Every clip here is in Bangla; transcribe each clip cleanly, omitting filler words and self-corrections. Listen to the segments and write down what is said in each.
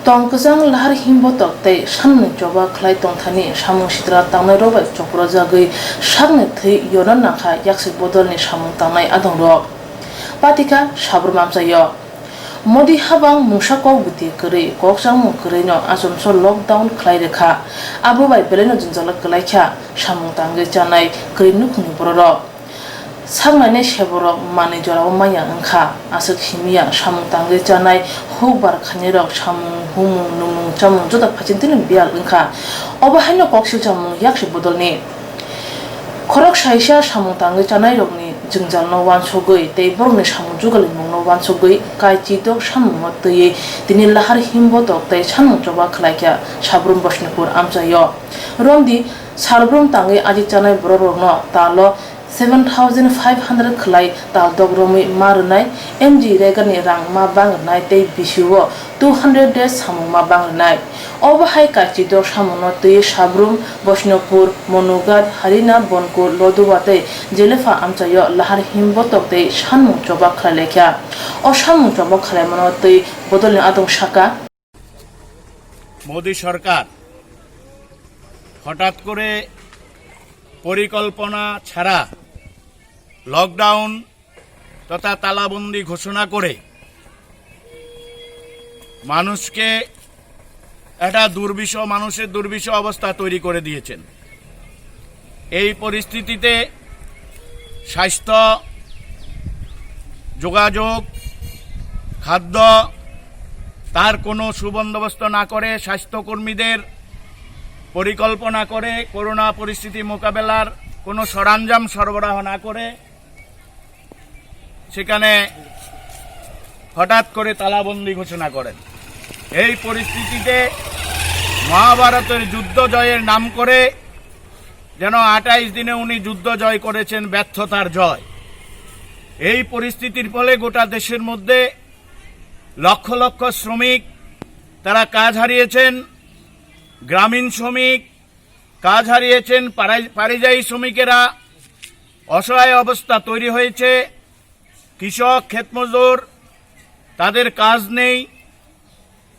tongkajang lahar himbotok tei samne joba khlai tongthani samung sidra tangnai robai chokra jagui sakne thei yona nakha yakse bodolni samung tangnai adongrok patika sabrum amsayo modi habang musakok buti kri kokjang mung kri no asomso lockdown khlai rekha abo bai beleno jinjala klaikha samung tangai janai kri nukhni borok 상만의 쉐보로 많이 저라고 마야 응카 아석 힘이야 삼당게 자나이 호bar 카니럭 삼 후무 누무 잠무 저다 파진드는 비알 응카 어바 한노 꼭실 잠무 약시 보돌니 코럭 사이샤 삼당게 자나이 럭니 증장노 완소거이 데이버니 삼무 주갈리 먹노 완소거이 가이지도 삼무어뜨이 디니 라하르 힘보도 데 삼무 저바 클라이야 사브룸 버스니포르 암자요 롬디 사르브룸 땅에 아직 자나이 브로로노 달로 7,500 khlai tal dogromi marnai mg regani rang ma bangnai tei bisuo 200 days samung ma bangnai obahai kachi dor samuno tei sabrum bosnopur monugad harina bonko lodubate jelefa amchayo lahar himbotok tei sanmung choba khlekha o sanmung choba khlemano tei bodolni adong saka Modi সরকার হঠাৎ করে পরিকল্পনা ছাড়া লকডাউন তথা তালাবন্দি ঘোষণা করে মানুষকে একটা মানুষের দুর্বিষহ অবস্থা তৈরি করে দিয়েছেন। এই পরিস্থিতিতে স্বাস্থ্য, যোগাযোগ, খাদ্য তার কোনো সুবন্দোবস্ত না করে স্বাস্থ্যকর্মীদের পরিকল্পনা করে করোনা পরিস্থিতি মোকাবেলার কোনো সরঞ্জাম সরবরাহ না করে সেখানে হঠাৎ করে তালাবন্দি ঘোষণা করেন। এই পরিস্থিতিতে মহাভারতের যুদ্ধ জয়ের নাম করে যেন 28 দিনে উনি যুদ্ধ জয় করেছেন, ব্যর্থতার জয়। এই পরিস্থিতির ফলে গোটা দেশের মধ্যে লক্ষ লক্ষ শ্রমিক তারা কাজ হারিয়েছেন, গ্রামীণ শ্রমিক কাজ হারিয়েছেন, পরিযায়ী শ্রমিকেরা অসহায় অবস্থা তৈরি হয়েছে, কৃষক ক্ষেতমজুর তাদের কাজ নেই।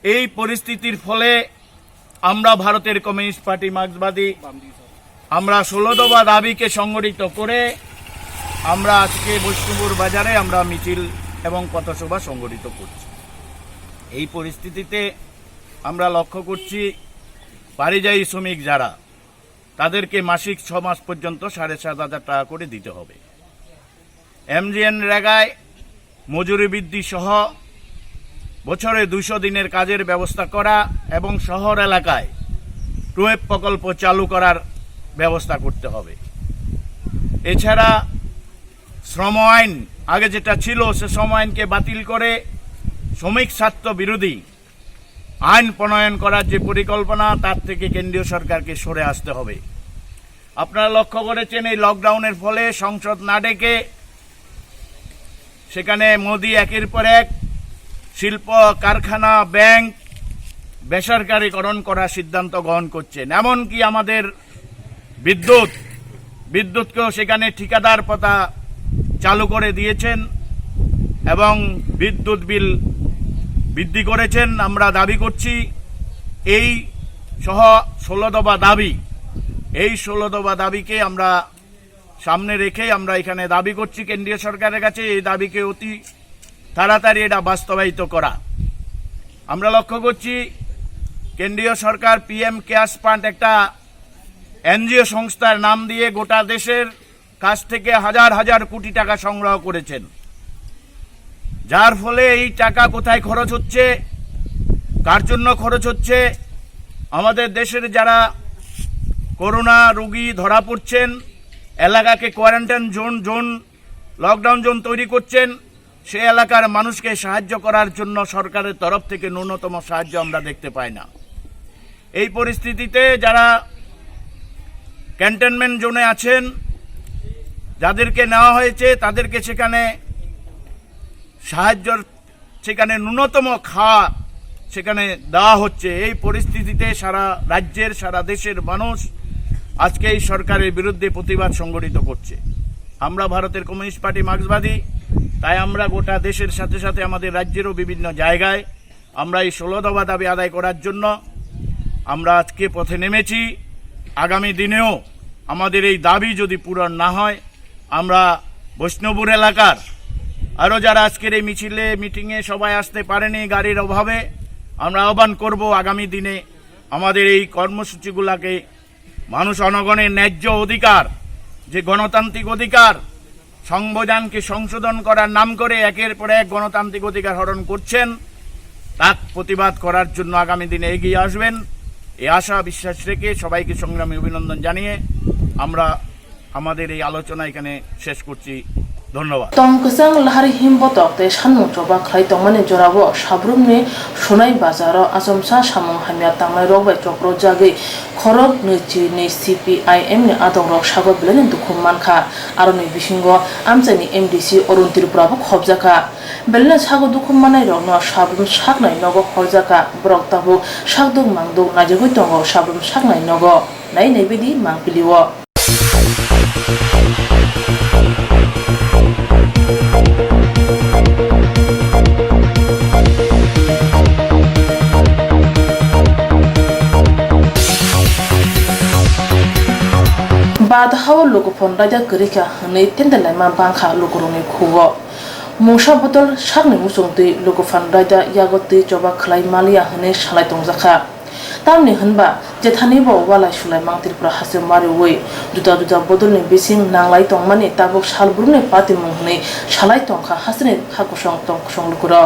এই পরিস্থিতির ফলে আমরা ভারতের কমিউনিস্ট পার্টি মার্ক্সবাদী আমরা 16 দফা দাবিকে সংগঠিত করে আমরা আজকে বৈষ্ণবপুর বাজারে আমরা মিছিল এবং পথসভা সংগঠিত করছি। এই পরিস্থিতিতে আমরা লক্ষ্য করছি পরিযায়ী শ্রমিক যারা তাদেরকে মাসিক 6 মাস পর্যন্ত 7,500 টাকা করে দিতে হবে। এমজিএন রেগায় মজুরি বৃদ্ধি সহ বছরে 200 দিনের কাজের ব্যবস্থা করা এবং শহর এলাকায় টুয়েব প্রকল্প চালু করার ব্যবস্থা করতে হবে। এছাড়া শ্রম আইন আগে যেটা ছিল সে শ্রম আইনকে বাতিল করে শ্রমিক স্বার্থ বিরোধী আইন প্রণয়ন করার যে পরিকল্পনা তার থেকে কেন্দ্রীয় সরকারকে সরে আসতে হবে। আপনারা লক্ষ্য করেছেন এই লকডাউনের ফলে সংসদ না ডেকে সেখানে মোদি একের পর এক শিল্প, কারখানা, ব্যাংক বেসরকারীকরণ করার সিদ্ধান্ত গ্রহণ করছেন। এমনকি আমাদের বিদ্যুৎকেও সেখানে ঠিকাদার প্রথা চালু করে দিয়েছেন এবং বিদ্যুৎ বিল বৃদ্ধি করেছেন। আমরা দাবি করছি এই সহ 16 দফা দাবি, এই 16 দফা দাবিকে আমরা সামনে রেখে আমরা এখানে দাবি করছি কেন্দ্রীয় সরকারের কাছে এই দাবিকে অতি তাড়াতাড়ি এটা বাস্তবায়িত করা। আমরা লক্ষ্য করছি কেন্দ্রীয় সরকার পিএম কেয়ার্স ফান্ড একটা এনজিও সংস্থার নাম দিয়ে গোটা দেশের কাছ থেকে হাজার হাজার কোটি টাকা সংগ্রহ করেছেন, যার ফলে এই টাকা কোথায় খরচ হচ্ছে, কার জন্য খরচ হচ্ছে, আমাদের দেশের যারা করোনা রোগী ধরা পড়ছেন এলাকাকে কোয়ারেন্টাইন জোন লকডাউন জোন তৈরি করছেন, সে এলাকার মানুষকে সাহায্য করার জন্য সরকারের তরফ থেকে ন্যূনতম সাহায্য আমরা দেখতে পাই না। এই পরিস্থিতিতে যারা কন্টেইনমেন্ট জোনে আছেন যাদেরকে নেওয়া হয়েছে তাদেরকে সেখানে সাহায্য, সেখানে ন্যূনতম খাওয়া সেখানে দেওয়া হচ্ছে। এই পরিস্থিতিতে সারা রাজ্যের সারা দেশের মানুষ আজকে এই সরকারের বিরুদ্ধে প্রতিবাদ সংগঠিত করছে। আমরা ভারতের কমিউনিস্ট পার্টি মার্ক্সবাদী, তাই আমরা গোটা দেশের সাথে সাথে আমাদের রাজ্যেরও বিভিন্ন জায়গায় আমরা এই 16 দফা দাবি আদায় করার জন্য আমরা আজকে পথে নেমেছি। আগামী দিনেও আমাদের এই দাবি যদি পূরণ না হয়, আমরা বৈষ্ণবপুর এলাকার আরও যারা আজকের এই মিটিংয়ে সবাই আসতে পারেনি গাড়ির অভাবে, আমরা আহ্বান করব আগামী দিনে আমাদের এই কর্মসূচিগুলোকে মানুষ অনগণের ন্যায্য অধিকার, যে গণতান্ত্রিক অধিকার, সংবিধানকে সংশোধন করার নাম করে একের পর এক গণতান্ত্রিক অধিকার হরণ করছেন, তা প্রতিবাদ করার জন্য আগামী দিনে এগিয়ে আসবেন। এই আশা বিশ্বাস রেখে সবাইকে সংগ্রামী অভিনন্দন জানিয়ে আমরা আমাদের এই আলোচনা এখানে শেষ করছি। ধন্যবাদ। তংকসাং লাহারি হিমবতক তে সানমু চবা খাই তংমানে জরাবো সাবরুমনি সোনাই বাজারও আসমসা সামং হামিয়া তাংনাই রগবাই চক্র জাগৈ খরক নৈচি নি CPIM ni adong rok sago belani dukhum manka aroni bisingo amchani MDC Orun Tirupurabo khobjaka belana sago dukhum manai rok no sabrum saknai nogo khorjaka brok tabu sakdung mangdung najegoi tongo sabrum saknai nogo nai bedi mangpiliwo Badhaw lokopon raja gerika hanai tendelai ma bangkha lokoroni khugo mungsa botol sakni musongti lokofan raja yagoti joba khlai malia hanai salai tongjaka tamni hanba jethani bo walai sulai mangtirpra hase mari wei duda bodolni bising nanglai tongmani tabok salbrune pati mungnei salai tongkha hasne khakosong tongkosong lokoro